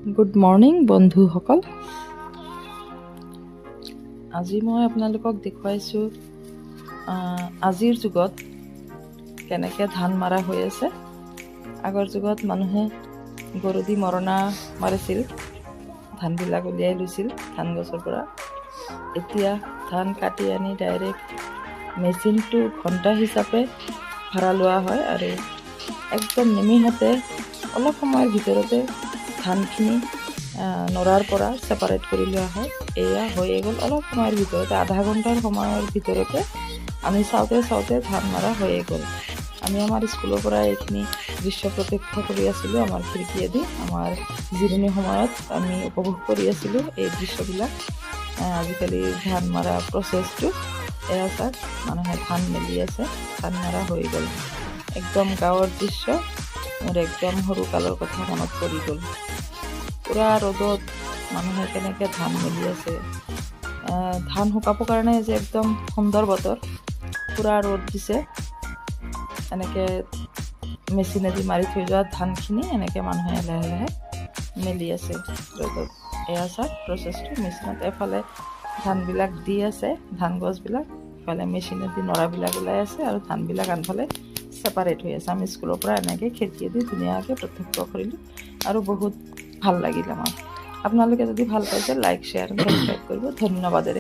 Good morning বন্ধুসকল। আজি মই আপোনালোকক দেখুৱাইছোঁ আজিৰ যুগত কেনেকৈ ধান মৰা হৈ আছে। আগৰ যুগত মানুহে গৰু দি মৰণা মাৰিছিল, ধানবিলাক উলিয়াই লৈছিল ধান গছৰ পৰা। এতিয়া ধান কাটি আনি ডাইৰেক্ট মেচিনটো ঘণ্টা হিচাপে ভাড়া লোৱা হয় আৰু একদম নিমিষতে অলপ সময়ৰ ভিতৰতে ধানখিনি নৰাৰ পৰা ছেপাৰেট কৰি লোৱা হয়। এয়া হৈয়ে গ'ল অলপ সময়ৰ ভিতৰতে, আধা ঘণ্টাৰ সময়ৰ ভিতৰতে আমি চাওঁতে ধান মৰা হৈয়ে গ'ল। আমি আমাৰ স্কুলৰ পৰা এইখিনি দৃশ্য প্ৰত্যক্ষ কৰি আছিলোঁ আমাৰ খিৰিকীয়েদি। আমাৰ জিৰণি সময়ত আমি উপভোগ কৰি আছিলোঁ এই দৃশ্যবিলাক। আজিকালি ধান মৰা প্ৰচেছটো এয়া চাওক, মানুহে ধান মেলি আছে, ধান মৰা হৈ গ'ল। একদম গাঁৱৰ দৃশ্য, মোৰ একদম সৰুকালৰ কথা মনত পৰি গ'ল। পূৰা ৰ'দত মানুহে কেনেকৈ ধান মেলি আছে। ধান শুকাবৰ কাৰণে যে একদম সুন্দৰ বতৰ, পূৰা ৰ'দ দিছে। এনেকৈ মেচিনেদি মাৰি থৈ যোৱা ধানখিনি এনেকৈ মানুহে লাহে লাহে মেলি আছে ৰ'দত। এয়া চাওক প্ৰচেছটো, মেচিনত এফালে ধানবিলাক দি আছে, ধান গছবিলাক, ইফালে মেচিনেদি নৰাবিলাক ওলাই আছে আৰু ধানবিলাক আনফালে ছেপাৰেট হৈ আছে। আমি স্কুলৰ পৰা এনেকৈ খিৰিকীয়েদি ধুনীয়াকৈ প্ৰত্যক্ষ কৰিলোঁ আৰু বহুত ভাল লাগিল আমাৰ। আপোনালোকে যদি ভাল পাইছে লাইক, শ্বেয়াৰ, সাবস্ক্ৰাইব কৰিব। ধন্যবাদেৰে।